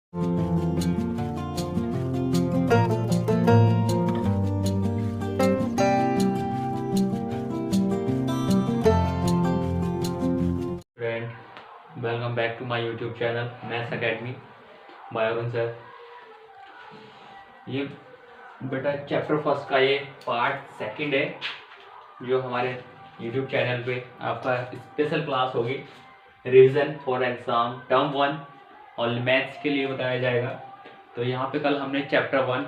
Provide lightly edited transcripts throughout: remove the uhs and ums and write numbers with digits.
Friend, welcome back to my YouTube channel maths academy बायोगन sir. ये बेटा chapter first का ये पार्ट सेकंड है जो हमारे यूट्यूब चैनल पे आपका स्पेशल क्लास होगी revision for exam term one और मैथ्स के लिए बताया जाएगा। तो यहाँ पे कल हमने चैप्टर वन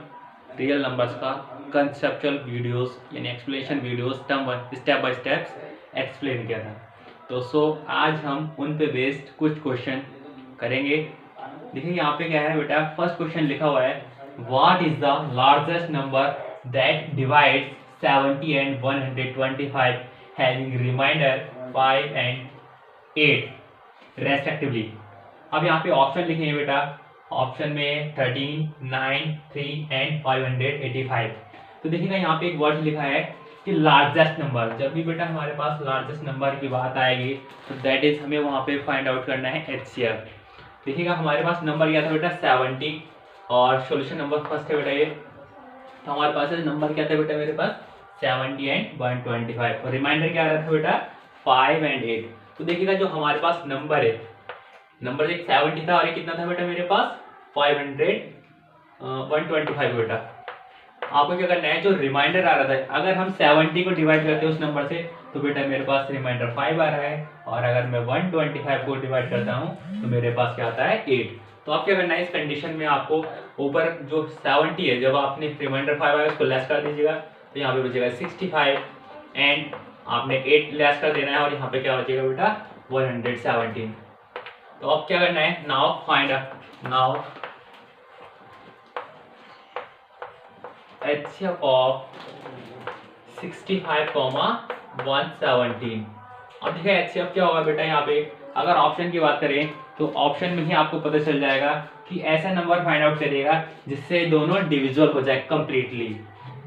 रियल नंबर्स का कंसेप्चुअल वीडियोस यानी explanation videos term one step by steps explain किया था। तो आज हम उन पे बेस्ड कुछ क्वेश्चन करेंगे। देखिए यहाँ पे क्या है बेटा, फर्स्ट क्वेश्चन लिखा हुआ है what is the largest number that divides 70 and 125 having reminder 5 and 8 respectively. अब यहाँ पे ऑप्शन लिखे हैं बेटा, ऑप्शन में 13, 9, 3 and 585। तो देखिएगा यहाँ पे एक वर्ड लिखा है कि लार्जेस्ट नंबर। जब भी बेटा हमारे पास लार्जेस्ट नंबर की बात आएगी तो दैट इज हमें वहाँ पे फाइंड आउट करना है एचसीएफ। देखिएगा हमारे पास नंबर क्या था बेटा 70 और सोल्यूशन नंबर फर्स्ट है बेटा ये। तो हमारे पास नंबर क्या था बेटा मेरे पास 70 and 125 और रिमाइंडर क्या रहा था बेटा 5 and 8। तो देखिएगा जो हमारे पास नंबर है, नंबर एक 70 था और ये कितना था बेटा मेरे पास 125 बेटा। आपको क्या करना है, जो रिमाइंडर आ रहा था अगर हम 70 को डिवाइड करते हैं उस नंबर से तो बेटा मेरे पास रिमाइंडर 5 आ रहा है, और अगर मैं 125 को डिवाइड करता हूँ तो मेरे पास क्या आता है 8। तो आप क्या करना है, इस कंडीशन में आपको ऊपर जो 70 है जब आपने रिमाइंडर 5 आया उसको लेस कर दीजिएगा तो यहाँ पे बचेगा 65 एंड आपने 8 लेस कर देना है और यहाँ पे क्या बचेगा बेटा 117। तो अब क्या करना है, now find now HCF of 65, 117। अब देखिए HCF क्या होगा बेटा, यहाँ पे अगर ऑप्शन की बात करें तो ऑप्शन में ही आपको पता चल जाएगा कि ऐसा नंबर फाइंड आउट करिएगा जिससे दोनों डिविजिबल हो जाए कंप्लीटली।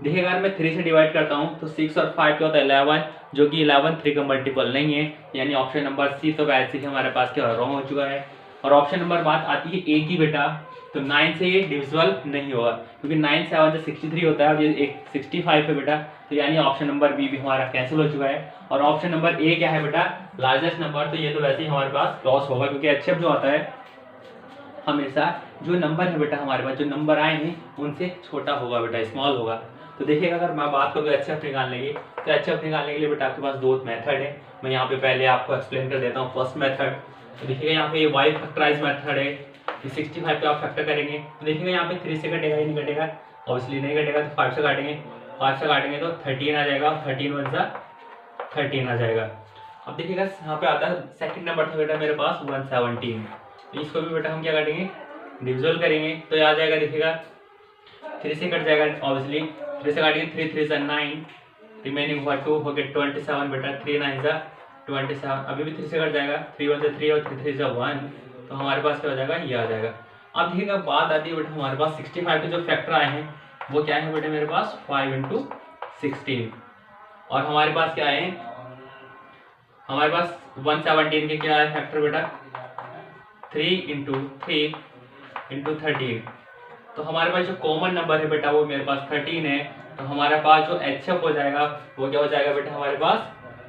देखिए अगर मैं 3 से डिवाइड करता हूँ तो 6 और 5 क्या होता है 11, जो कि 11 3 का मल्टीपल नहीं है, यानी ऑप्शन नंबर सी तो वैसे ही हमारे पास क्या रॉन्ग हो चुका है। और ऑप्शन नंबर बात आती है ए की बेटा, तो 9 से ये डिविजिबल नहीं होगा क्योंकि 9 7 से 63 होता है और ये एक 65 है बेटा, तो यानी ऑप्शन नंबर बी भी हमारा कैंसिल हो चुका है। और ऑप्शन नंबर ए क्या है बेटा लार्जेस्ट नंबर, तो ये तो वैसे ही हमारे पास लॉस होगा क्योंकि एचसीएफ जो आता है हमेशा जो नंबर है बेटा हमारे पास जो नंबर आए हैं उनसे छोटा होगा बेटा, स्मॉल होगा। तो देखिएगा अगर मैं बात करूँ एचसीएफ निकालने की तो एचसीएफ निकालने के लिए बेटा आपके पास दो मेथड है। मैं यहाँ पे पहले आपको एक्सप्लेन कर देता हूँ फर्स्ट मेथड। तो देखिएगा यहाँ पे ये वाई फैक्टराइज मेथड है, 65 पे आप फैक्टर करेंगे तो देखिएगा यहाँ पे 3 से कटेगा ही नहीं कटेगा, ऑब्वियसली नहीं कटेगा तो 5 से काटेंगे, 5 से काटेंगे तो 13 आ जाएगा, 13 1 सा 13 आ जाएगा। अब देखिएगा यहाँ पे आता है सेकंड नंबर था बेटा मेरे पास 117, तो इसको भी बेटा हम क्या करेंगे डिविजल करेंगे तो ये आ जाएगा। देखिएगा 3 से कट जाएगा ऑब्वियसली, 3 से काटेंगे 3 3 सा 9, रिमेनिंग हुआ 2 हो गया 27 बेटा, 3 9 सा 27, अभी भी 3 से कट जाएगा, 3 1 से 3 और 3 3 सा 1, तो हमारे पास क्या हो जाएगा ये आ जाएगा। अब देखिएगा बात आती है बेटा हमारे पास 65 के जो फैक्टर आए हैं वो क्या है बेटा मेरे पास 5 into 16, और हमारे पास क्या है हमारे पास 117 के क्या है फैक्टर बेटा 3 into 3 into 13, तो हमारे पास जो कॉमन नंबर है बेटा वो मेरे पास 13 है, तो हमारे पास जो एचसीएफ हो जाएगा वो क्या हो जाएगा बेटा हमारे पास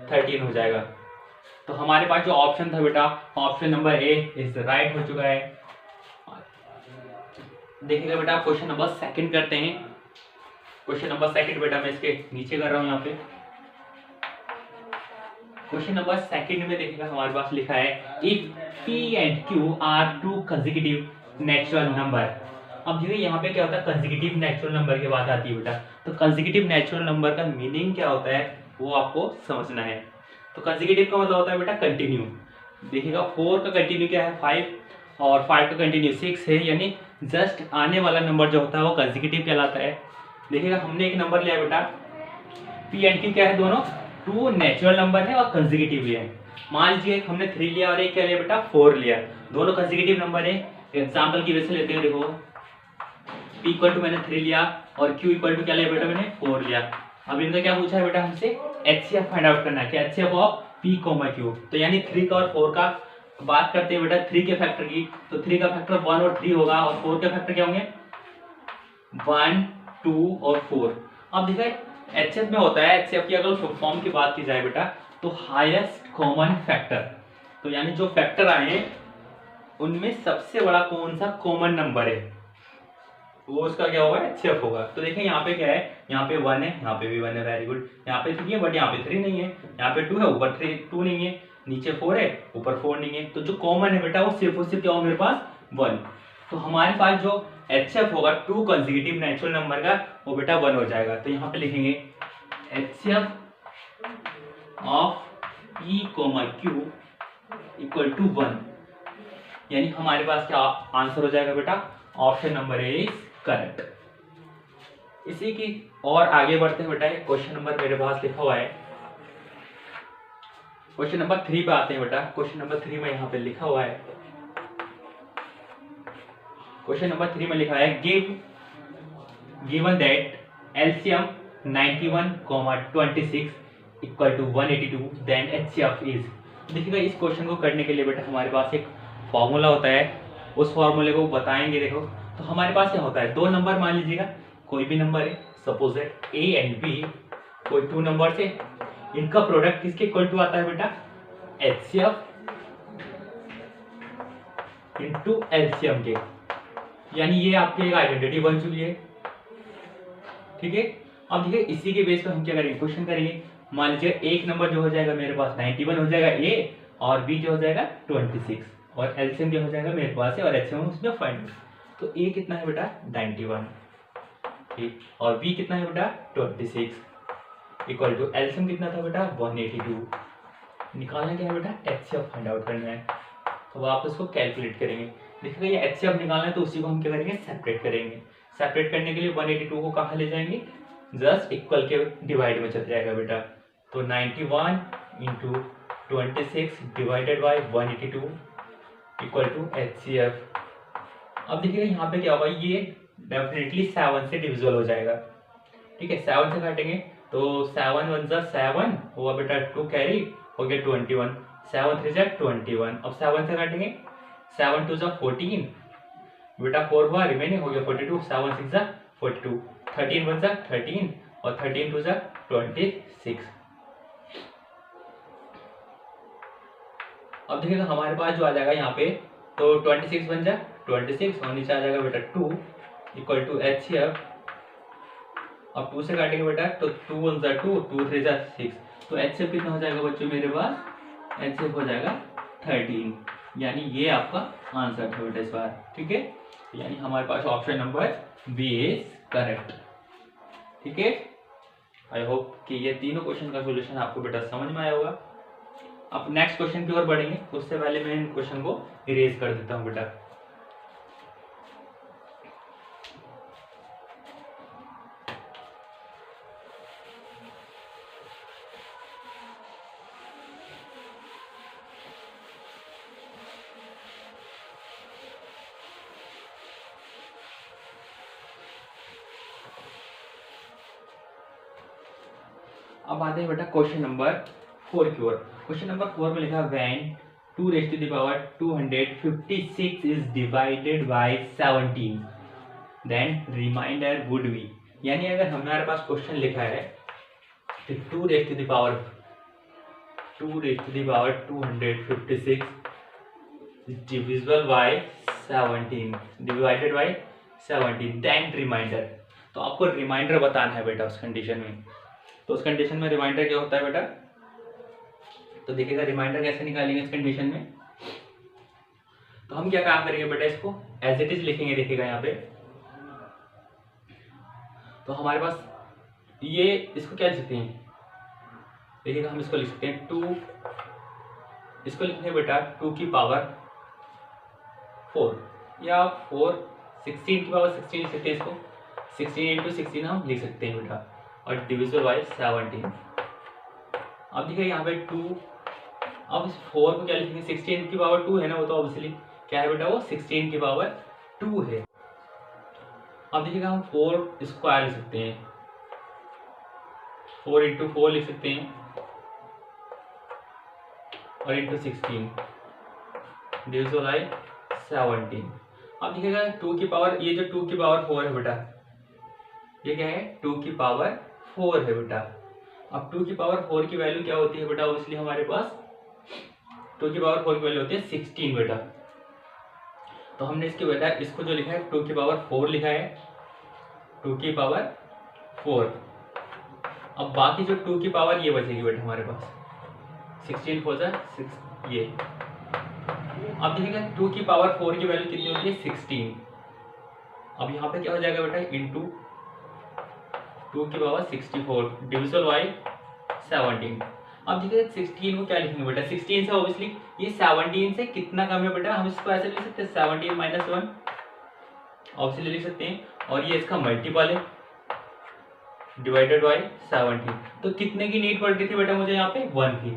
13 हो जाएगा। तो हमारे पास जो ऑप्शन था बेटा option number A is right हो चुका है। देखिएगा बेटा क्वेश्चन नंबर सेकंड करते हैं। क्वेश्चन नंबर सेकंड बेटा मैं इसके नीचे कर रहा हूँ यहाँ पे। क्वेश्चन नंबर सेकंड में देखिएगा हमारे पास लिखा है if P and Q are to consecutive natural number. अब देखिए यहाँ पे क्या होता है कंसेक्यूटिव नेचुरल नंबर की बात आती है बेटा, तो कंसेक्यूटिव नेचुरल नंबर का मीनिंग क्या होता है वो आपको समझना है। तो कंसेक्यूटिव का मतलब होता है बेटा कंटिन्यू। देखिएगा 4 का कंटिन्यू क्या है 5 और 5 का कंटिन्यू 6 है, यानी जस्ट आने वाला नंबर जो होता है वो कंसेक्यूटिव कहलाता है। देखिएगा हमने एक नंबर लिया बेटा पी एंड क्यू क्या है दोनों 2 नेचुरल नंबर है और कंसेक्यूटिव भी है। मान लीजिए हमने 3 लिया और एक क्या लिया बेटा 4 लिया, दोनों कंसेक्यूटिव नंबर है। एग्जाम्पल की वजह से लेते हैं, देखो p इक्वल टू मैंने 3 लिया और q इक्वल टू क्या लिया बेटा मैंने 4 लिया। अब इनका क्या पूछा है बेटा हमसे एचसीएफ फाइंड आउट करना है कि एचसीएफ ऑफ p, q, तो यानी 3 का और 4 का बात करते हैं बेटा 3 के फैक्टर की, तो 3 का फैक्टर 1 और 3 होगा, और 4 के फैक्टर क्या होंगे 1, 2 और 4। अब देखिए एचएफ में होता है, एचएफ की अगर फॉर्म की बात की जाए बेटा तो हाईएस्ट कॉमन फैक्टर, तो यानी जो फैक्टर आए हैं उनमें सबसे बड़ा कौन सा कॉमन नंबर है वो उसका क्या होगा एचएफ होगा। तो देखिए यहाँ पे क्या है, यहाँ पे 1 है, यहाँ पे भी 1 है, वेरी गुड। यहाँ पे 3 है बट यहाँ पे 3 नहीं है, यहाँ पे 2 है ऊपर 2 नहीं है, नीचे 4 है ऊपर 4 नहीं है। तो जो कॉमन है बेटा वो सिर्फ और सिर्फ क्या होगा मेरे पास 1। तो हमारे पास जो एचएफ होगा 2 कंसेक्यूटिव नेचुरल नंबर का वो बेटा 1 हो जाएगा। तो यहाँ पे लिखेंगे HF of E comma Q equal to 1, यानी हमारे पास क्या आंसर हो जाएगा बेटा option number A is correct. इसी की और आगे बढ़ते हैं बेटा, क्वेश्चन नंबर मेरे पास लिखा हुआ है, क्वेश्चन नंबर 3 पे आते हैं बेटा। क्वेश्चन नंबर 3 में यहाँ पे लिखा हुआ है, क्वेश्चन नंबर 3 में लिखा है गिवन दैट एलसीएम 91, 26 इक्वल टू 182 देन एचसीएफ इज। देखिएगा इस क्वेश्चन को करने के लिए बेटा हमारे पास एक फॉर्मूला होता है, उस फॉर्मूले को बताएंगे। देखो तो हमारे पास क्या होता है, 2 नंबर मान लीजिएगा, कोई भी नंबर है, suppose that A and B, कोई 2 नंबर है, इनका प्रोडक्ट किसके इक्वल टू आता है बेटा एचसीएफ इनटू एलसीएम के, यानी ये आपकी एक आइडेंटिटी बन चुकी है। ठीक है, अब देखिए इसी के बेस पे हम क्या करेंगे, क्वेश्चन करेंगे। मान लीजिए एक नंबर जो हो जाएगा मेरे पास 91 हो जाएगा ए, और बी जो हो जाएगा 26, और एलसीएम जो हो जाएगा मेरे पास है और एचसीएम उसमें फाइंड। तो ए कितना है बेटा 91, ठीक, और बी कितना है बेटा 26 इक्वल टू एलसीएम कितना था बेटा 182। निकालना क्या है बेटा एचसीएफ फाइंड आउट करना है, तो आप उसको कैलकुलेट करेंगे। देखिएगा ये एचसीएफ निकालना है तो उसी को हम क्या करेंगे सेपरेट करेंगे। सेपरेट करने के लिए 182 को कहाँ ले जाएंगे, जस्ट इक्वल के डिवाइड में चल जाएगा बेटा। तो 91 into 26 divided by 182 equal to HCF. अब देखिए यहाँ पे क्या होगा, ये डेफिनेटली 7 से डिविजिबल हो जाएगा। ठीक है, 7 से काटेंगे तो 7 1 जा 7 हुआ बेटा 2 कैरी हो गया 21, 7 3 जा 21। अब 7 से काटेंगे 7 2 जा 14 बेटा 4 हुआ रिमेनिंग हो गया 42, 7 6 जा 42, 13 1 जा 13 और 13 2 जा 26। अब देखिएगा हमारे पास जो आ जाएगा यहाँ पे, तो 26 बन जा 26 और नीचे आ जाएगा बेटा 2 इक्वल टू एचसीएफ। अब 2 से काटेंगे बेटा तो 2 1 जा 2, 2 3 जा 6, तो एचसीएफ कितना हो जाएगा बच्चों मेरे पास, एचसीएफ हो जाएगा 13, यानी ये आपका आंसर था बेटा इस बार। ठीक है, यानी हमारे पास option number B is correct. ठीक है, आई होप कि ये तीनों क्वेश्चन का सॉल्यूशन आपको बेटा समझ में आया होगा। अब नेक्स्ट क्वेश्चन की ओर बढ़ेंगे, उससे पहले मैं इन क्वेश्चन को इरेज कर देता हूं बेटा। अब आते हैं बेटा क्वेश्चन नंबर 4 की ओर। क्वेश्चन नंबर 4 में लिखा when 2 raised to the power 256 is divided by 17 then remainder would be, यानी अगर हमारे पास क्वेश्चन लिखा है कि 2 raised to the power 256 is divisible by 17 divided by 17 then remainder, तो आपको रिमाइंडर बताना है बेटा उस कंडीशन में। तो उस कंडीशन में रिमाइंडर क्या होता है बेटा, तो देखिएगा रिमाइंडर कैसे निकालेंगे इस कंडीशन में। तो हम क्या काम करेंगे बेटा, इसको एज इट इज लिखेंगे। देखिएगा यहाँ पे तो हमारे पास ये इसको क्या लिख सकते हैं, देखिएगा हम इसको लिख सकते हैं 2, इसको लिखते हैं बेटा 2 की पावर 4 या 4 16 की पावर 16 लिख सकते हैं, इसको 16 इंटू 16 हम लिख सकते हैं बेटा, और डिविजिबल बाय 17। अब देखिए यहाँ पे 2, अब इस 4 को क्या लिखेंगे, 16 की पावर 2 है ना, वो तो ऑब्वियसली क्या है बेटा, वो 16 की पावर 2 है। अब देखिएगा हम 4 स्क्वायर लिख सकते हैं, 4 इंटू 4 लिख सकते हैं, और इंटू 16 डिविजिबल बाई 17। अब देखिएगा 2 की पावर, ये जो 2 की पावर 4 है बेटा, ये क्या है 2 की पावर 4 है बेटा। अब 2 की पावर 4 की वैल्यू क्या होती है बेटा, इसलिए हमारे पास 2 की पावर 4 की वैल्यू होती है 16 बेटा। तो हमने इसकी बेटा इसको जो लिखा है 2 की पावर 4 लिखा है, 2 की पावर 4। अब बाकी जो 2 की पावर ये बचेगी बेटा हमारे पास 16 4 6 ये। अब देखिएगा 2 की पावर 4 की वैल्यू कितनी होती है 16। अब यहाँ पे क्या हो जाएगा बेटा इंटू 2 की पावर 64 डिविजिबल बाई 17। अब देखिए 16 को क्या लिखेंगे बेटा, 16 से ऑब्वियसली ये 17 से कितना कम है बेटा, हम इसको ऐसे लिख सकते हैं 17 माइनस 1 ऑब्वियसली लिख सकते हैं, और ये इसका मल्टीपल है डिवाइडेड बाई 17। तो कितने की नीड पड़ रही थी बेटा मुझे यहाँ पे 1 की,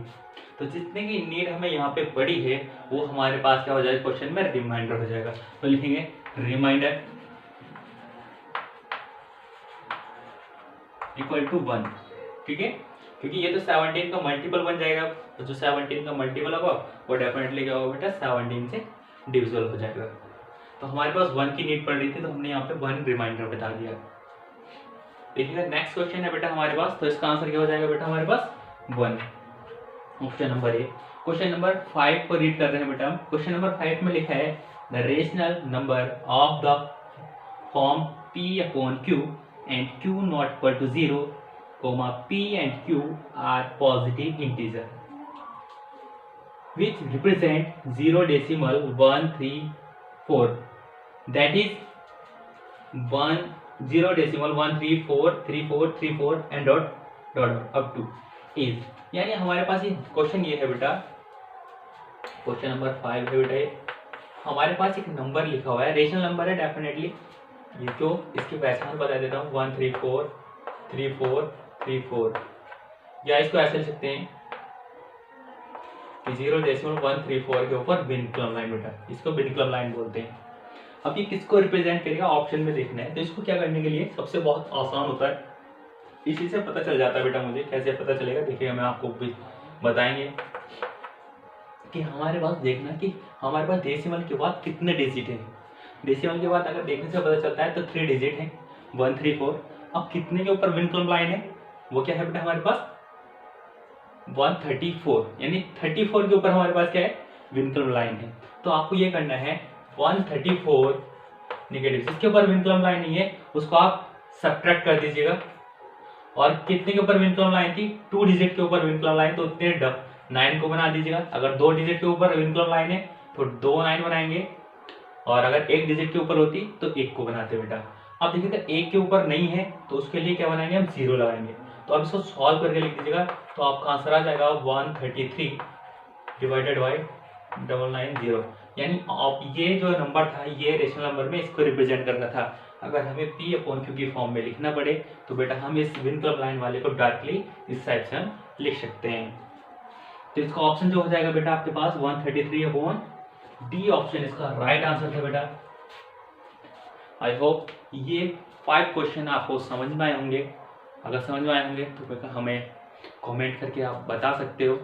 तो जितने की नीड हमें यहाँ पे पड़ी है वो हमारे पास क्या हो जाएगा क्वेश्चन में रिमाइंडर हो जाएगा। तो लिखेंगे रिमाइंडर इक्वल टू 1, ठीक है, क्योंकि ये तो 17 का मल्टीपल बन जाएगा, तो जो 17 का मल्टीपल होगा वो डेफिनेटली क्या होगा बेटा 17 से डिविजिबल हो जाएगा। तो हमारे पास 1 की नीड पड़ रही थी, तो हमने यहाँ पे 1 रिमाइंडर बता दिया। देखिएगा नेक्स्ट क्वेश्चन है बेटा हमारे पास, तो इसका आंसर क्या हो जाएगा बेटा हमारे पास 1, ऑप्शन नंबर ए। क्वेश्चन नंबर 5 को रीड कर रहे हैं बेटा हम। क्वेश्चन नंबर 5 में लिखा है the rational number of the form p upon q and q not equal to 0, p and q are positive integer which represent 0 decimal 134, that is 0 decimal 1343434 and dot up to is। यानी हमारे पास ये question ये है बेटा, question number 5 है बेटा, ये हमारे पास एक नंबर लिखा हुआ है, रेशनल नंबर है डेफिनेटली, ये जो इसकी पहचान बता देता हूँ 1343434, या इसको ऐसे लिख सकते हैं कि 0 डेसिमल 134 के ऊपर विनक्लम लाइन बेटा, इसको विनक्लम लाइन बोलते हैं। अब ये किसको रिप्रेजेंट करेगा ऑप्शन में देखना है, तो इसको क्या करने के लिए सबसे बहुत आसान होता है, इसी से पता चल जाता है बेटा मुझे। कैसे पता चलेगा देखिएगा, मैं आपको भी बताएंगे कि हमारे पास देखना कि हमारे पास डेसिमल के बाद कितने डिजिट हैं। डेसिमल के बाद अगर देखने से पता चलता है तो 3 डिजिट है 134। अब कितने के ऊपर विनक्लम लाइन है, वो क्या है बेटा हमारे पास 134, यानी 34 के ऊपर हमारे पास क्या है विनक्लम लाइन है। तो आपको ये करना है 134 नेगेटिव, जिसके ऊपर विनक्लम लाइन नहीं है उसको आप सब्ट्रैक्ट कर दीजिएगा। और कितने के ऊपर विनक्लम लाइन थी 2 डिजिट के ऊपर विनक्लम लाइन, तो उतने 9 को बना दीजिएगा। अगर 2 डिजिट के ऊपर विनक्लम लाइन है तो 2 9 बनाएंगे, और अगर 1 डिजिट के ऊपर होती तो 1 को बनाते बेटा। अब देखिएगा 1 के ऊपर नहीं है तो उसके लिए क्या बनाएंगे हम 0 लगाएंगे। तो अब इसको सॉल्व करके लिख दीजिएगा, तो आपका आंसर आ जाएगा 133 डिवाइडेड बाई 990। यानी आप ये जो नंबर था ये रेशनल नंबर में इसको रिप्रेजेंट करना था। अगर हमें p अपॉन q की फॉर्म में लिखना पड़े तो बेटा हम इस विनक्लम लाइन वाले को डायरेक्टली इस टाइप से हम लिख सकते हैं। तो इसका ऑप्शन जो हो जाएगा बेटा आपके पास 133 अपॉन डी ऑप्शन इसका राइट आंसर था बेटा। आई होप ये 5 क्वेश्चन आपको समझ में आए होंगे। अगर समझ में आए होंगे तो बेटा हमें कमेंट करके आप बता सकते हो,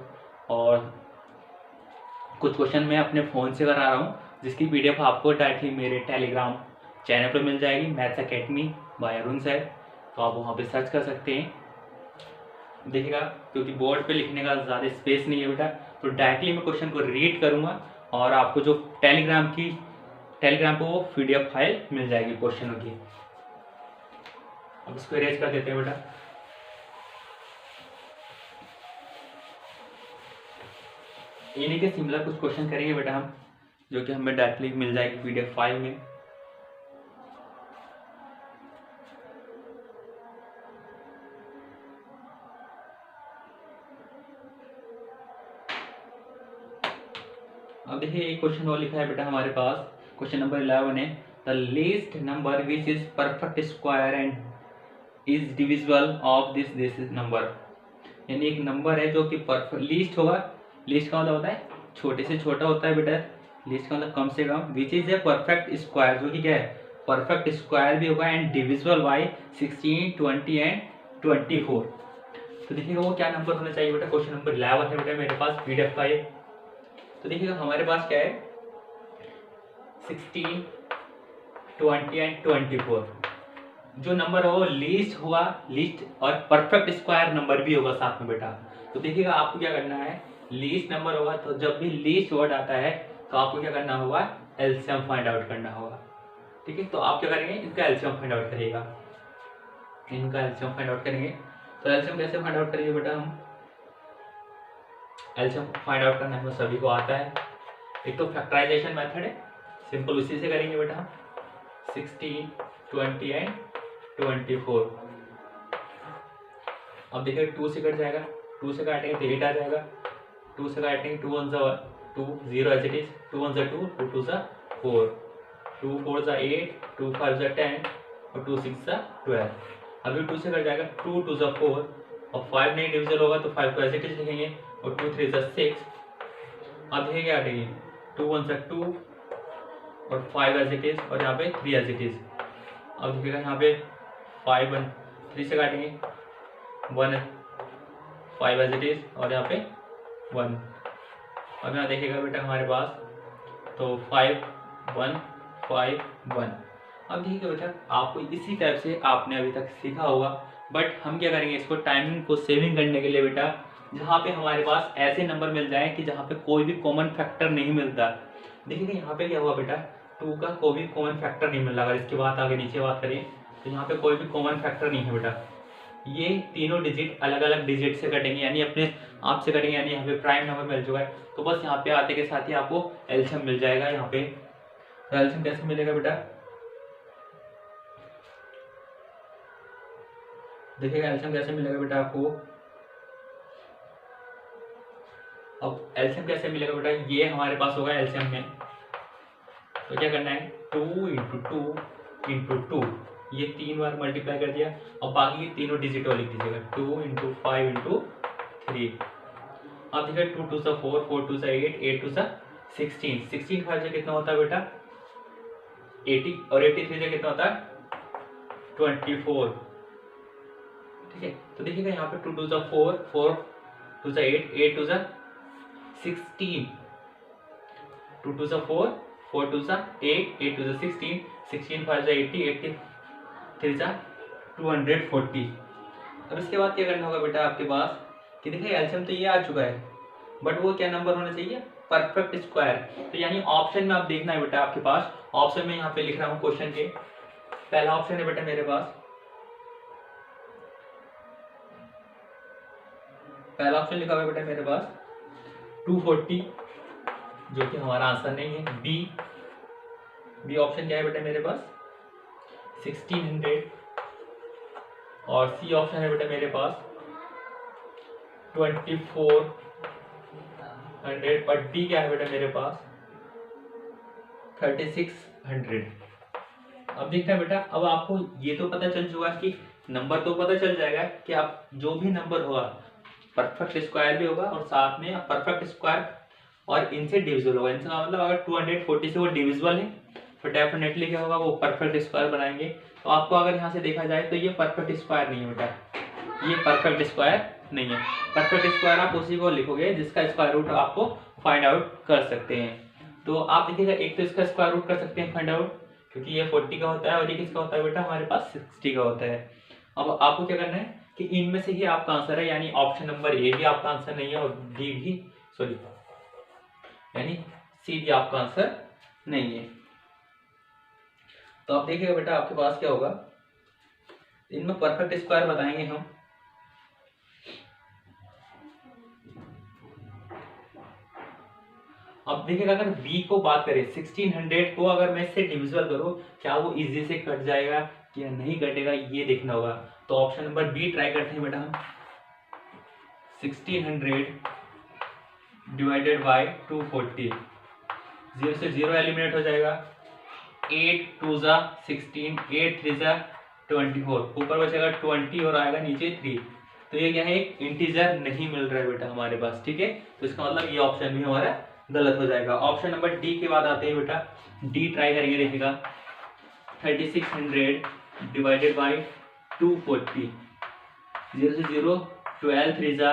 और कुछ क्वेश्चन मैं अपने फ़ोन से करा रहा हूँ जिसकी PDF आपको डायरेक्टली मेरे टेलीग्राम चैनल पर मिल जाएगी, maths academy by Arun sir. तो आप वहाँ पे सर्च कर सकते हैं। देखिएगा क्योंकि बोर्ड पे लिखने का ज़्यादा स्पेस नहीं है बेटा, तो डायरेक्टली मैं क्वेश्चन को रीड करूँगा और आपको जो टेलीग्राम पे वो PDF फाइल मिल जाएगी क्वेश्चनों की। अब इसको इरेज कर देते हैं बेटा। इन्हीं के सिमिलर कुछ क्वेश्चन करेंगे बेटा हम, जो कि हमें डायरेक्टली मिल जाएगी PDF फाइल में। अब देखिए एक क्वेश्चन और लिखा है बेटा हमारे पास, क्वेश्चन नंबर 11 है the least number which is perfect square and is divisible of this number. यानी एक नंबर है जो कि परफेक्ट लीस्ट होगा, लीस्ट का मतलब होता है छोटे से छोटा होता है बेटा, लीस्ट का मतलब कम से कम, which is a perfect square जो कि क्या है परफेक्ट स्क्वायर भी होगा, एंड डिविजिबल बाय 16 20 एंड 24। तो देखिएगा वो क्या नंबर होना चाहिए बेटा, क्वेश्चन नंबर 11 है बेटा मेरे पास PDF फाइल। तो देखिएगा हमारे पास क्या है 16, 20 एंड 24। जो नंबर होगा लीस्ट हुआ, लीस्ट और परफेक्ट स्क्वायर नंबर भी होगा साथ में बेटा। तो देखिएगा आपको क्या करना है, लीस्ट नंबर होगा तो जब भी लीस्ट वर्ड आता है तो आपको क्या करना होगा, एलसीएम फाइंड आउट करना होगा। ठीक है, तो आप क्या करेंगे, इनका एलसीएम फाइंड आउट करिएगा, इनका एलसीएम फाइंड आउट करेंगे। तो एलसीएम कैसे फाइंड आउट करेंगे बेटा, हम एलसीएम फाइंड आउट करना हमें सभी को आता है। एक तो फैक्टराइजेशन मेथड है, सिंपल उसी से करेंगे बेटा हम। 16, 20 एंड 24। अब देखिए 2 से कट जाएगा, 2 से काटेंगे तो 8 आ जाएगा, 2 से काटेंगे 2 1 ज़ा 2, 0 एज इट इज, 2 1 ज़ा 2, 2 2 ज़ा 4, 2 4 ज़ा 8, 2 5 ज़ा 10 और 2 6 ज़ा 12। अभी 2 से कट जाएगा, 2 2 ज़ा 4 और 5 नहीं डिविजल होगा तो 5 को एज इट इज लिखेंगे और 2 3 ज़ा 6। अब देखिए क्या काटेंगे, 2 1 ज़ा 2 और 5 एज इट इज और यहाँ पे 3 एज इट इज। अब देखिएगा यहाँ पे 5 1 3 से काटेंगे 1 5 एज इट इज और यहाँ पे 1। अब यहाँ देखिएगा बेटा हमारे पास तो 5 1 5 1। अब देखिए बेटा आपको इसी टाइप से आपने अभी तक सीखा होगा, बट हम क्या करेंगे, इसको टाइमिंग को सेविंग करने के लिए बेटा जहाँ पे हमारे पास ऐसे नंबर मिल जाए कि जहाँ पे कोई भी कॉमन फैक्टर नहीं मिलता। देखिए यहाँ पे क्या हुआ बेटा, 2 का कोई भी कॉमन फैक्टर नहीं मिल रहा। अगर इसके बाद आगे नीचे बात करें तो यहाँ पे कोई भी कॉमन फैक्टर नहीं है बेटा। ये तीनों डिजिट अलग अलग डिजिट से कटेंगे, यानी अपने आप से कटेंगे, यानी यहाँ पे प्राइम नंबर मिल चुका है। तो बस यहाँ पे आते के साथ ही आपको एलसीएम मिल जाएगा। यहाँ पे तो एलसीएम कैसे मिलेगा बेटा, देखिएगा एलसीएम कैसे मिलेगा बेटा आपको। अब एलसीएम कैसे मिलेगा बेटा, ये हमारे पास होगा एलसीएम में, तो क्या करना है 2 इंटू 2 इंटू 2, ये 3 बार मल्टीप्लाई कर दिया। अब बाकी ये तीनों डिजिट और लिख दीजिएगा 2 इंटू 5 इंटू 3। अब देखिए 2 2 सा 4, 4 2 सा 8, 8 2 सा 16, 16 5 से कितना होता है बेटा 80 और 83 से कितना होता है 24। ठीक है, तो देखिएगा यहाँ पे 2 2 सा 4, 4 2 सा 8, 8 2 सा 16, 2 2 सा 4, 4 2 सा 8, 8 2 सा 16, 16 5 सा 80, 80 3 सा 240। अब इसके बाद क्या करना होगा बेटा आपके पास कि देखिए एलसीएम तो ये आ चुका है, बट वो क्या नंबर होना चाहिए, परफेक्ट स्क्वायर। तो यानी ऑप्शन में आप देखना है बेटा आपके पास, ऑप्शन में यहाँ पे लिख रहा हूँ क्वेश्चन के पहला ऑप्शन है बेटा मेरे पास, पहला ऑप्शन लिखा हुआ है बेटा मेरे पास 240, जो कि हमारा आंसर नहीं है। बी ऑप्शन क्या है बेटा मेरे पास 1600 और सी ऑप्शन है बेटा मेरे पास 2400 और डी क्या है बेटा मेरे पास 3600। अब देखना बेटा, अब आपको ये तो पता चल चुका कि नंबर तो पता चल जाएगा कि आप जो भी नंबर होगा परफेक्ट स्क्वायर भी होगा और साथ में परफेक्ट स्क्वायर और इनसे डिविजिबल होगा। इनसे मतलब अगर 240 से वो डिविजिबल है तो डेफिनेटली क्या होगा, वो परफेक्ट स्क्वायर बनाएंगे। तो आपको अगर यहाँ से देखा जाए तो ये परफेक्ट स्क्वायर नहीं है बेटा, ये परफेक्ट स्क्वायर नहीं है। परफेक्ट स्क्वायर आप उसी को लिखोगे जिसका स्क्वायर रूट आपको फाइंड आउट कर सकते हैं। तो आप देखिएगा एक तो इसका स्क्वायर रूट कर सकते हैं फाइंड आउट, क्योंकि ये 40 का होता है और ये किसका होता है बेटा हमारे पास 60 का होता है। अब आपको क्या करना है कि इनमें से ही आपका आंसर है, यानी ऑप्शन नंबर ए भी आपका आंसर नहीं है और डी भी, सॉरी यानी सी भी आपका आंसर नहीं है। तो आप देखिएगा बेटा आपके पास क्या होगा, इनमें परफेक्ट स्क्वायर बताएंगे हम। अब देखिएगा अगर b को बात करें 1600 को अगर मैं इससे डिविजिबल करूं क्या वो इजी से कट जाएगा या नहीं कटेगा, ये देखना होगा। तो ऑप्शन नंबर बी ट्राई करते हैं बेटा हम। 1600 डिवाइडेड बाय 240, 0 से 0 एलिमिनेट हो जाएगा। 8 2 ज़ा 16, 8 3 ज़ा 24, ऊपर बचेगा 20 और आएगा नीचे 3। तो ये क्या है, एक इंटीजर नहीं मिल रहा है बेटा हमारे पास। ठीक है, तो इसका मतलब ये ऑप्शन भी हमारा गलत हो जाएगा। ऑप्शन नंबर डी के बाद आते हैं बेटा, डी ट्राई करेंगे। देखिएगा 3600 डिवाइडेड बाय 240, 0 से 0 12 3 ज़ा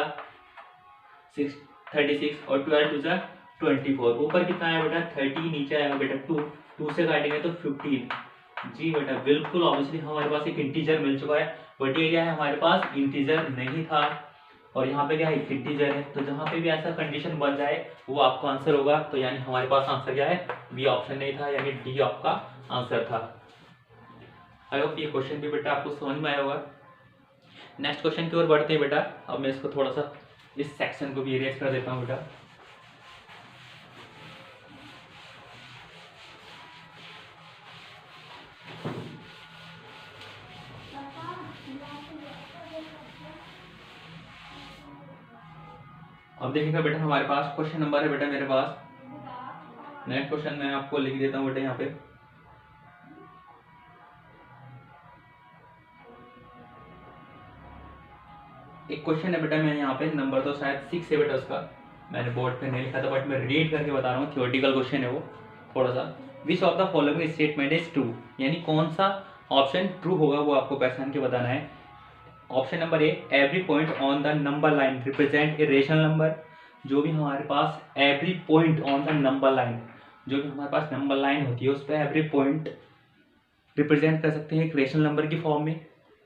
36 और 12 2 ज़ा 24, ऊपर कितना है बेटा 30, नीचे आएगा बेटा 2 2 से काटेंगे तो 15। जी बेटा बिल्कुल ऑब्वियसली हमारे पास एक इंटीजर मिल चुका है, बट ये क्या है हमारे पास इंटीजर नहीं था, और यहाँ पे क्या है इंटीजर है। तो जहाँ पे भी ऐसा कंडीशन बन जाए वो आपका आंसर होगा। तो यानी हमारे पास आंसर क्या है, बी ऑप्शन नहीं था, यानी डी आपका आंसर था। आई होप ये क्वेश्चन भी बेटा आपको समझ में आया होगा। नेक्स्ट क्वेश्चन की ओर बढ़ते हैं बेटा। अब मैं इसको थोड़ा सा इस सेक्शन को भी इरेज कर देता हूँ बेटा। अब देखिएगा बेटा हमारे पास क्वेश्चन नंबर है बेटा मेरे पास, नेक्स्ट क्वेश्चन मैं आपको लिख देता हूँ बेटा यहाँ पे। एक क्वेश्चन है बेटा, मैं यहाँ पे नंबर तो शायद 6 है बेटा उसका, मैंने बोर्ड पे नहीं लिखा था बट मैं रीड करके बता रहा हूँ, थियोरेटिकल क्वेश्चन है वो थोड़ा सा। विच of the following statement is true, यानी कौन सा ऑप्शन ट्रू होगा वो आपको पहचान के बताना है। Option number A, every point on the number line represent a rational number. जो भी हमारे पास every point on the number line, जो भी हमारे पास नंबर लाइन होती है उस पर एवरी पॉइंट रिप्रेजेंट कर सकते हैं एक रेशनल नंबर की फॉर्म में।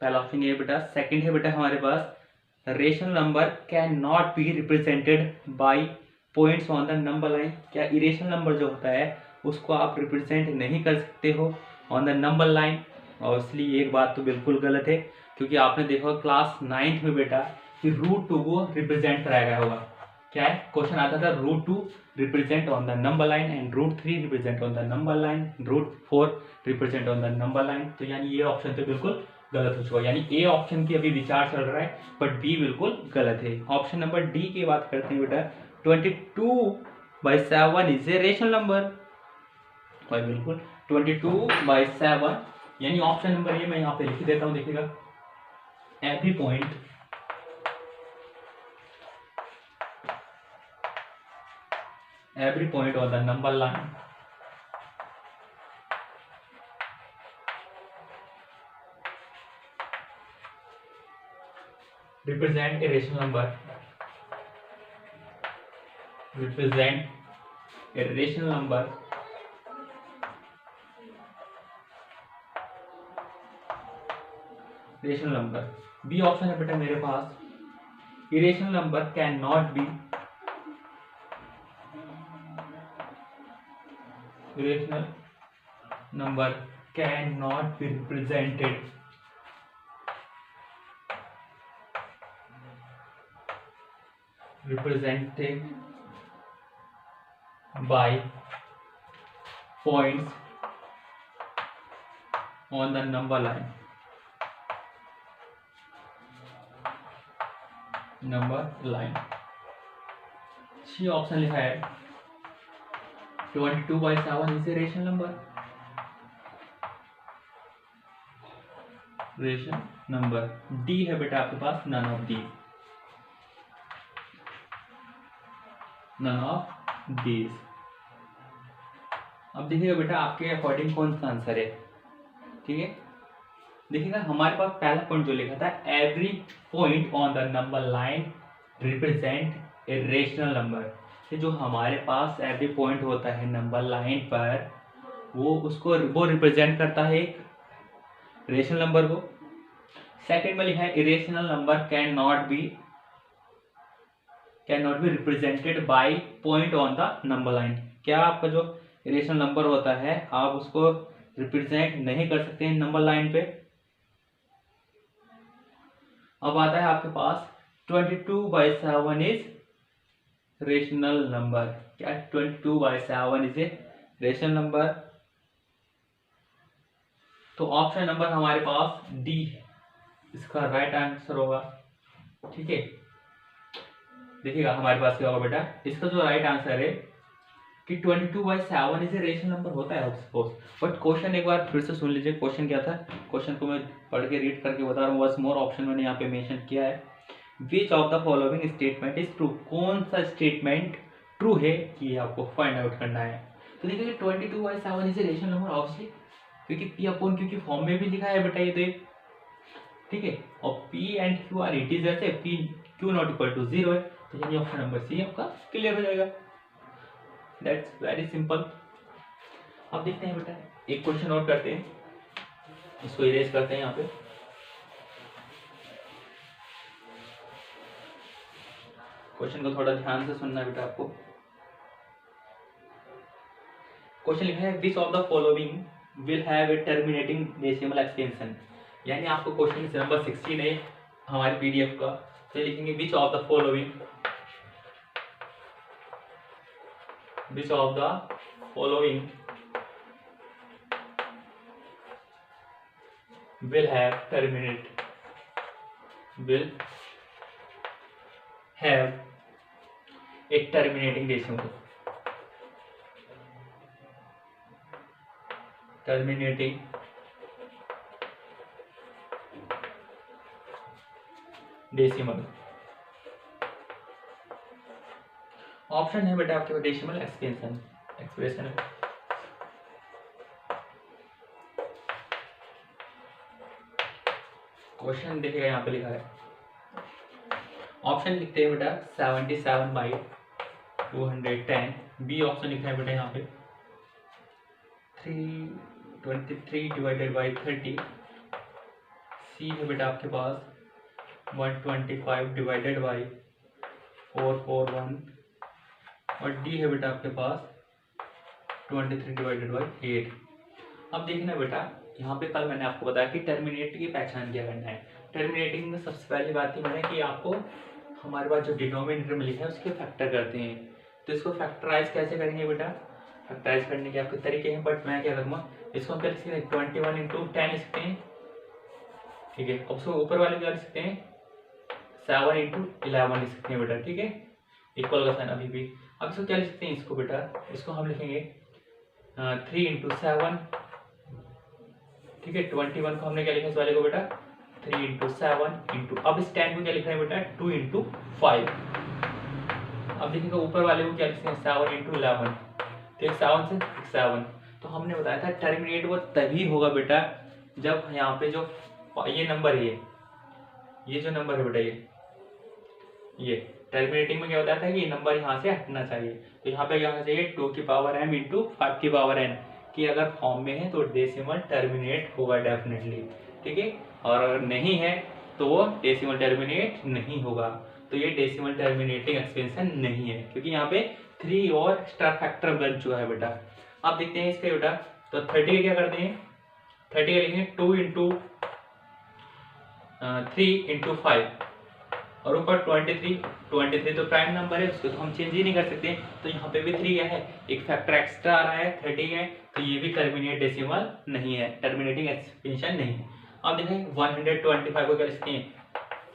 पहला ऑप्शन ये बेटा। सेकंड है बेटा हमारे पास, rational number can not be represented by points on the number line. क्या इरेशनल नंबर जो होता है उसको आप रिप्रेजेंट नहीं कर सकते हो ऑन द नंबर लाइन। और इसलिए एक बात तो बिल्कुल गलत है, क्योंकि आपने देखा क्लास 9th में बेटा कि √2 को रिप्रेजेंट कराया गया होगा। क्या है क्वेश्चन आता था, √2 represent on the number line and √3 represent on the number line, √4 represent on the number line. तो यानी ये ऑप्शन तो बिल्कुल गलत हो चुका, यानी ए ऑप्शन की अभी विचार चल रहा है बट बी बिल्कुल गलत है। ऑप्शन नंबर डी की बात करते हैं बेटा, 22/7 इज ए रेशनल नंबर। और बिल्कुल 22/7, यानी ऑप्शन नंबर ए मैं यहाँ पे लिख देता हूँ, देखिएगा every point on the number line represent a rational number, represent a rational number B option है बेटा मेरे पास, irrational number can not be, irrational number cannot be represented by points on the number line, C option लिखा है 22/7 is a rational number. D है बेटा आपके पास none of these. अब देखिएगा बेटा आपके अकॉर्डिंग कौन सा आंसर है, ठीक है। देखिएगा हमारे पास पहला पॉइंट जो लिखा था, every point on the number line represent a rational number. जो हमारे पास एवरी पॉइंट होता है नंबर लाइन पर, वो रिप्रेजेंट करता है एक रेशनल नंबर को। सेकंड में लिखा है irrational number can not be represented by point on the number line. क्या आपका जो इरेशनल नंबर होता है आप उसको रिप्रेजेंट नहीं कर सकते हैं नंबर लाइन पे। अब आता है आपके पास 22/7 इज रेशनल नंबर। क्या 22/7 इज ए रेशनल नंबर। तो ऑप्शन नंबर हमारे पास डी इसका राइट आंसर होगा, ठीक है। देखिएगा हमारे पास क्या होगा बेटा, इसका जो राइट आंसर है कि 22/7 इज ए रेशनल नंबर होता है सपोज। बट क्वेश्चन एक बार फिर से सुन लीजिए, क्वेश्चन क्या था, क्वेश्चन को मैं पढ़ के रीड करके बता रहा हूँ, बस मोर ऑप्शन मैंने यहाँ पे मेंशन किया है। Which of the following statement is true, कौन सा स्टेटमेंट ट्रू है ये आपको फाइंड आउट करना है। तो देखिए 22/7 is a rational number obviously, क्योंकि पी अपॉन क्यू की फॉर्म में भी लिखा है बेटा ये तो, ठीक है। और P and Q are integers है, P Q not equal to 0 है, तो यानी ऑप्शन नंबर सी आपका क्लियर हो जाएगा। That's very simple. अब देखते हैं बेटा, एक क्वेश्चन नोट करते हैं, इसको इरेज करते हैं यहाँ पे। क्वेश्चन को थोड़ा ध्यान से सुनना है बेटा आपको। क्वेश्चन लिखा है which of the following will have a terminating decimal expansion. यानी आपको क्वेश्चन नंबर 16 है हमारे पीडीएफ का, तो लिखेंगे विच of the following will have a terminating decimal option है बेटा आपके पास डेसिमल एक्सप्रेशन है। क्वेश्चन देखिएगा यहाँ पे लिखा है, ऑप्शन लिखते हैं बेटा 77/210, बी ऑप्शन लिखा है बेटा यहाँ पे 323/30, सी है बेटा आपके पास 125/441 और डी है बेटा आपके पास 23/8। अब देखना बेटा यहाँ पे कल मैंने आपको बताया कि टर्मिनेट की पहचान क्या करना है। टर्मिनेटिंग में सबसे पहली बात ही मैंने कि आपको हमारे पास जो डिनोमिनेटर में लिखा है उसके फैक्टर करते हैं, तो इसको फैक्टराइज कैसे करेंगे बेटा, फैक्टराइज करने के आपके तरीके हैं, बट मैं क्या करूँगा इसको हम क्या लिख सकते हैं 21 × 10 लिख सकते हैं, ठीक है। अब उसको ऊपर वाले क्या लिख सकते हैं 7 × 11 लिख सकते हैं बेटा, ठीक है, इक्वल का साइन अभी भी। अब इसको क्या लिख सकते हैं इसको बेटा, इसको हम लिखेंगे 3 × 7, ठीक है। 21 को हमने क्या लिखा इस वाले को बेटा 3 × 7 इंटू, अब इस 10 को क्या लिखा है बेटा 2 × 5। अब देखिएगा ऊपर वाले को क्या लिखते हैं 7 × 11, तो 7 से 7। तो हमने बताया था टर्मिनेट वो तभी होगा बेटा जब यहाँ पे जो ये नंबर है, ये जो नंबर है बेटा ये टर्मिनेटिंग में क्या बताया था कि ये नंबर यहाँ से हटना चाहिए, तो यहाँ पे क्या होना चाहिए 2 की पावर m × 5 की पावर n कि अगर फॉर्म में है तो डेसिमल टर्मिनेट होगा डेफिनेटली, ठीक है, और अगर नहीं है तो वो डेसिमल टर्मिनेट नहीं होगा। तो ये डेसिमल टर्मिनेटिंग एक्सपेंशन नहीं है क्योंकि यहाँ पे 3 और एक्स्ट्रा फैक्टर बन चुका है बेटा। अब देखते हैं इसके बेटा, तो 30 के क्या करते हैं, 30 के लिखेंगे 2 × 3 × 5 और ऊपर 23 तो प्राइम नंबर है उसको तो हम चेंज ही नहीं कर सकते, तो यहाँ पे भी 3 है, एक फैक्टर एक्स्ट्रा आ रहा है 30 है, तो ये भी टर्मिनेट डेसिमल नहीं है, टर्मिनेटिंग एक्सपेंशन नहीं है। अब देखें 125 को क्या लिखते हैं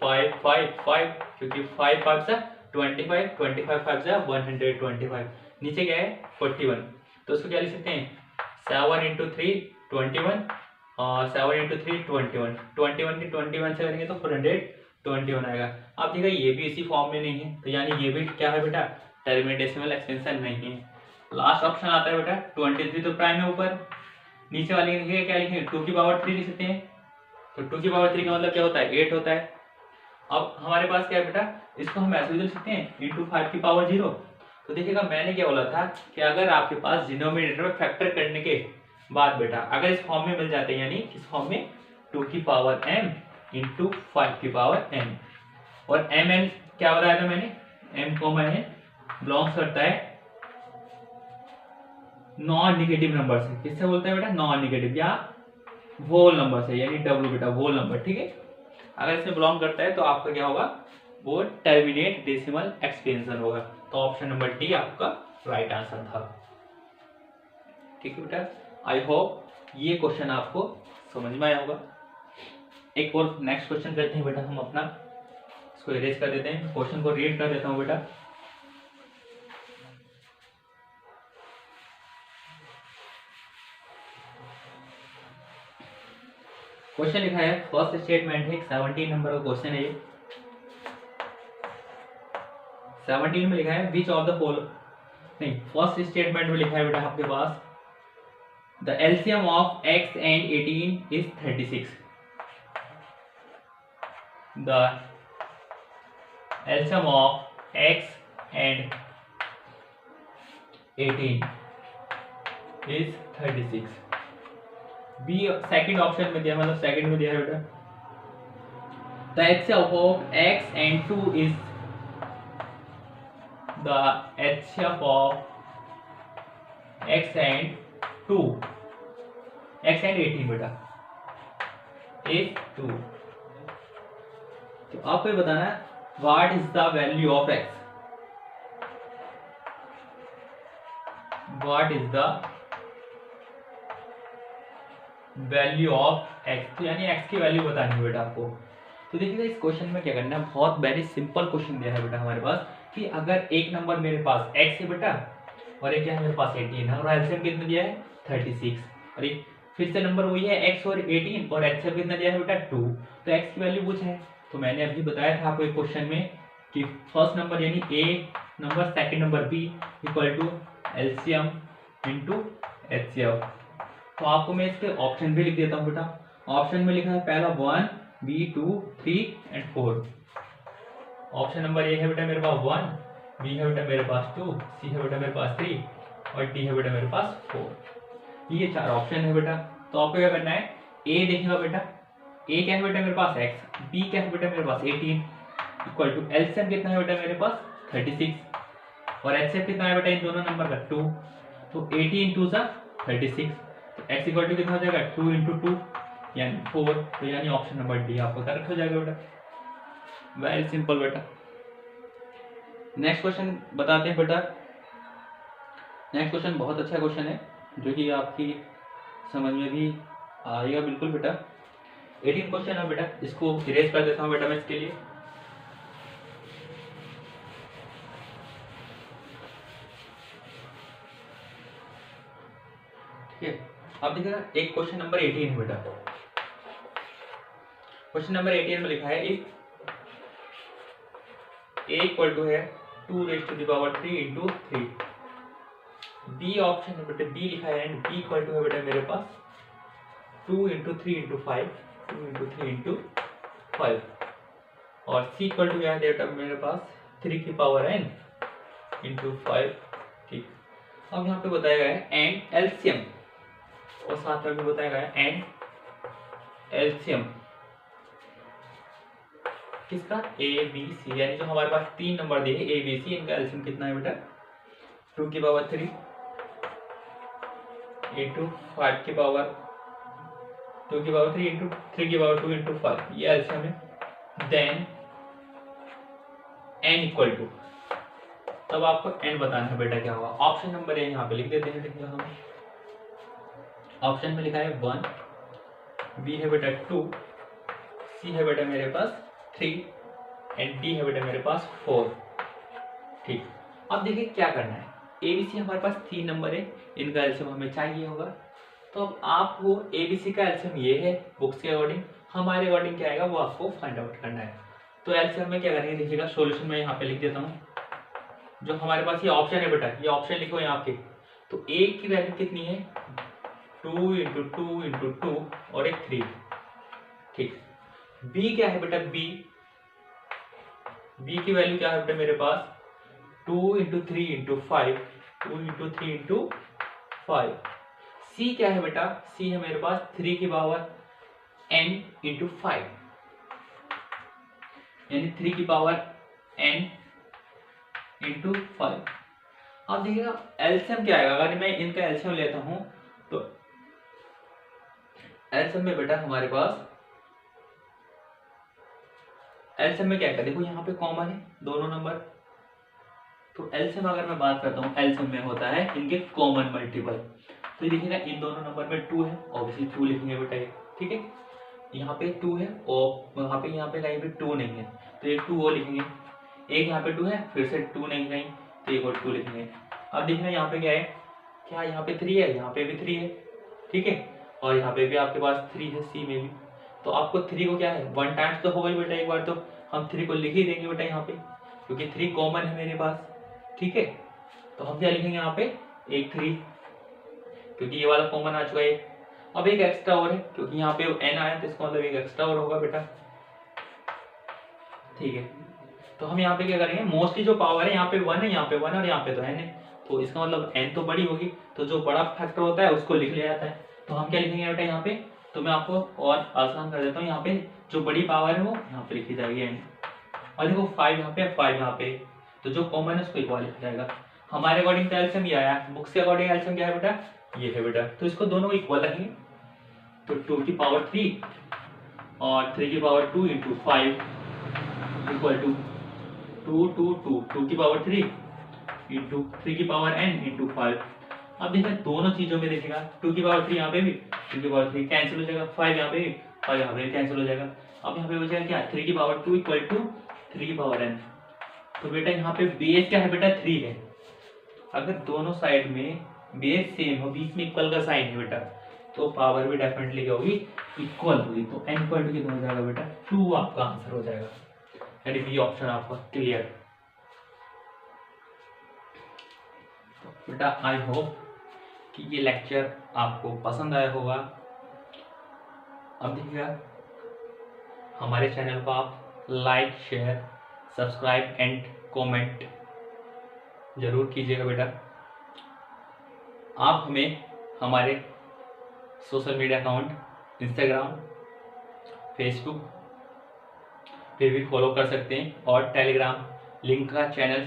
5 5 5 क्योंकि 5 5 से 25 25 5 से 125, नीचे क्या है 41, तो उसको क्या लिख सकते हैं 7 × 3 21 और 7 × 3 21, 21 की 21 से करेंगे तो 421 आएगा। अब देखिए ये भी इसी फॉर्म में नहीं है, तो यानी ये भी क्या है बेटा टर्मिनेट डेसिमल एक्सपेंशन नहीं है। लास्ट ऑप्शन आता है बेटा 23 तो प्राइम है ऊपर, नीचे वाले लिखेंगे क्या लिखेंगे 2 की पावर 3 लिख सकते हैं, तो 2 की पावर 3 का मतलब क्या होता है 8 होता है। अब हमारे पास क्या है बेटा, इसको हम ऐसे भी लिख सकते हैं × 5 की पावर 0। तो देखिएगा मैंने क्या बोला था कि अगर आपके पास डिनोमिनेटर में फैक्टर करने के बाद बेटा अगर इस फॉर्म में मिल जाते हैं, यानी किस फॉर्म में 2 की पावर m × 5 की पावर n, और mn क्या बताया था मैंने m, n बिलोंग्स करता है नॉन नेगेटिव नंबर से, किससे बोलते हैं बेटा नॉन नेगेटिव या होल नंबर से, यानी w बेटा होल नंबर, ठीक है। अगर इसमें बिलोंग करता है तो आपका क्या होगा वो टर्मिनेट डेसिमल एक्सपेंशन होगा, तो ऑप्शन नंबर डी आपका राइट आंसर था, ठीक है बेटा। आई होप ये क्वेश्चन आपको समझ में आया होगा। एक और नेक्स्ट क्वेश्चन करते हैं बेटा हम अपना, इसको इरेज कर देते हैं, क्वेश्चन को रीड कर देता हूं बेटा। क्वेश्चन लिखा है फर्स्ट स्टेटमेंट है 17 नंबर का क्वेश्चन है ये। 17 में लिखा है विच ऑफ द फॉलो, नहीं फर्स्ट स्टेटमेंट में लिखा है बेटा आपके पास the LCM of x and 18 is 36। The LCM of x and 18 is 36। B second option में दिया, मतलब सेकंड में दिया है बेटा, the HCF of x and 2 is the HCF of x and 2, x and 18 बेटा is 2। तो आपको ये बताना है what is the value of x, what is the value of x, तो यानी x की वैल्यू बतानी है बेटा आपको। तो देखिएगा इस क्वेश्चन में क्या करना है, बहुत वेरी सिंपल क्वेश्चन दिया है बेटा हमारे पास कि अगर एक नंबर मेरे पास x है बेटा और एक क्या है मेरे पास 18 है और एलसीएम कितना दिया है 36, और एक फिर से नंबर वही है x और 18 और एलसीएम कितना दिया है बेटा 2, तो x की वैल्यू पूछे है। तो मैंने अभी बताया था आपको एक क्वेश्चन में कि फर्स्ट नंबर यानी a number second number b equal to LCM into HCF. तो आपको मैं इसके ऑप्शन भी लिख देता हूँ बेटा। ऑप्शन में लिखा है पहला 1 B 2 3 एंड 4। ऑप्शन नंबर ए है बेटा मेरे पास 1, बी है बेटा मेरे पास 2, सी है बेटा मेरे पास 3 और डी है बेटा मेरे पास 4। ये चार ऑप्शन है बेटा। तो आपको क्या करना है, ए देखिएगा बेटा, ए क्या है बेटा मेरे पास x, बी क्या है बेटा मेरे पास 18 इक्वल टू एलसीएम कितना है बेटा मेरे पास 36 और एचसीएफ कितना है बेटा इन दोनों नंबर का 2, तो 18 2 सा 36, तो x इक्वल टू कितना हो जाएगा 2 इंटू 2 यानी 4, तो यानी ऑप्शन नंबर डी आपका करेक्ट हो जाएगा बेटा। वेरी सिंपल बेटा। नेक्स्ट क्वेश्चन बताते हैं बेटा। नेक्स्ट क्वेश्चन बहुत अच्छा क्वेश्चन है जो कि आपकी समझ में भी आएगा बिल्कुल बेटा। 18 क्वेश्चन है बेटा, इसको इरेज कर देता हूँ बेटा मैं इसके लिए। ठीक है, अब देखिएगा एक क्वेश्चन नंबर 18 है बेटा। क्वेश्चन नंबर 18 में लिखा है इफ a इक्वल टू है 2 raise to the power 3 into 3। B option है बेटा, बी लिखा है एंड बी इक्वल टू है बेटा मेरे पास 2 इंटू 3 इंटू 5, 2 इंटू 3 इंटू 5 और सी इक्वल टू क्या है बेटा मेरे पास 3 की पावर n इंटू 5। ठीक, अब यहाँ पे बताया गया है एंड एलसीएम और साथ में भी बताया गया है एंड एलसीएम किसका ए बी सी, यानी जो हमारे पास तीन नंबर दिए ए बी सी, इनका एलसीएम कितना है बेटा 2 की पावर 3 इंटू 5 की पावर 2 की पावर 3 इंटू 3 की पावर 2 इंटू 5, ये एलसीएम है। देन एन इक्वल टू, तब आपको एन बताना है बेटा क्या होगा। ऑप्शन नंबर ए यहाँ पे लिख देते हैं। देखिए हम ऑप्शन में लिखा है 1, बी है बेटा 2, सी है बेटा मेरे पास 3 एंड डी है बेटा मेरे पास 4। ठीक, अब देखिए क्या करना है, ए बी सी हमारे पास 3 नंबर है, इनका एलसीएम हमें चाहिए होगा। तो अब आपको ए बी सी का एलसीएम ये है बुक्स के अकॉर्डिंग, हमारे अकॉर्डिंग क्या आएगा वो आपको फाइंड आउट करना है। तो एलसीएम में क्या करेंगे देखिएगा, सॉल्यूशन में यहाँ पे लिख देता हूँ। जो हमारे पास ये ऑप्शन है बेटा, ये ऑप्शन लिखो यहाँ पे। तो ए की वैल्यू कितनी है 2 इंटू 2 इंटू 2 और एक 3। ठीक, बी क्या है बेटा, बी की वैल्यू क्या है बेटा मेरे पास 2 इंटू 3 इंटू 5, 2 इंटू 3 इंटू 5। सी क्या है बेटा, सी है मेरे पास 3 की पावर n इंटू 5, यानी 3 की पावर n इंटू 5। अब देखिएगा एलसीएम क्या आएगा, अगर मैं इनका एलसीएम लेता हूं तो एलसीएम में बेटा हमारे पास एलसीएम में क्या है, देखो यहाँ पे कॉमन है दोनों नंबर। तो एलसीएम अगर मैं बात करता हूँ, एलसीएम में होता है इनके कॉमन मल्टीपल। तो ये देखिएगा इन दोनों नंबर में 2 है, ऑब्वियसली 2 लिखेंगे बेटा ये। ठीक है, यहाँ पे 2 है और यहाँ पे कहीं पे 2 नहीं है, तो ये 2 और लिखेंगे। एक यहाँ पे 2 है, फिर से 2 नहीं कहीं, तो एक और 2 लिखेंगे। अब देखना यहाँ पे क्या है, क्या यहाँ पे 3 है, यहाँ पे भी 3 है। ठीक है, और यहाँ पे भी आपके पास 3 है सी में भी। तो आपको 3 को क्या है 1 टाइम्स तो होगा ही बेटा, एक बार तो हम 3 को लिख ही देंगे बेटा यहाँ पे, क्योंकि 3 कॉमन है मेरे पास। ठीक है, तो हम क्या लिखेंगे यहाँ पे एक 3, क्योंकि ये वाला कॉमन आ चुका है। अब एक एक्स्ट्रा और है, क्योंकि यहाँ पे n आया तो इसका मतलब एक एक्स्ट्रा और होगा बेटा। ठीक है, तो हम यहाँ पे क्या करेंगे, मोस्टली जो पावर है यहाँ पे 1 है, यहाँ पे 1 और यहाँ पे तो n है, तो इसका मतलब n तो बड़ी होगी, तो जो बड़ा फैक्टर होता है उसको लिख लिया जाता है। तो हम क्या लिखेंगे बेटा यहाँ पे, तो मैं आपको और आसान कर देता हूँ। यहाँ पे जो बड़ी पावर है वो यहाँ पे लिखी जाएगी n, और देखो 5 यहाँ पे 5 यहाँ पे, तो जो कॉमन है उसको इक्वल लिखा जाएगा। हमारे अकॉर्डिंग तो एल्सियम ये आया, बुक्स के अकॉर्डिंग एल्सियम क्या है बेटा, ये है बेटा। तो इसको दोनों को इक्वल रखेंगे, तो 2 की पावर 3 और 3 की पावर 2 इंटू 5 इक्वल टू 2 की पावर 3 इंटू 3 की पावर n इंटू 5। अब देखिए दोनों चीजों में देखिएगा 2 की पावर 3 यहाँ पे भी, 2 की पावर 3 कैंसिल हो जाएगा, 5 यहाँ पे भी, 5 यहाँ पे भी कैंसिल हो जाएगा। अब यहाँ पे बचेगा क्या, 3 की पावर 2 इक्वल टू 3 की पावर n। तो बेटा यहाँ पे बेस क्या है बेटा, 3 है। अगर दोनों साइड में बेस सेम हो, बीच में इक्वल का साइन है बेटा, तो पावर भी डेफिनेटली क्या होगी, इक्वल होगी। तो n इक्वल टू कितना हो जाएगा बेटा, 2 आपका आंसर हो जाएगा, यानी बी ऑप्शन आपका क्लियर। तो बेटा आई होप कि ये लेक्चर आपको पसंद आया होगा। अब देखिएगा हमारे चैनल को आप like, share, subscribe and comment जरूर कीजिएगा बेटा। आप हमें हमारे social media account Instagram, Facebook पे भी फॉलो कर सकते हैं, और टेलीग्राम लिंक का चैनल,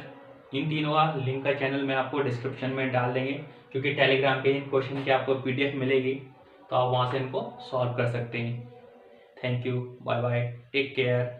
इन तीनों का लिंक का चैनल मैं आपको डिस्क्रिप्शन में डाल देंगे, क्योंकि टेलीग्राम पे इन क्वेश्चन की आपको PDF मिलेगी, तो आप वहाँ से इनको सॉल्व कर सकते हैं। Thank you, bye bye, take care.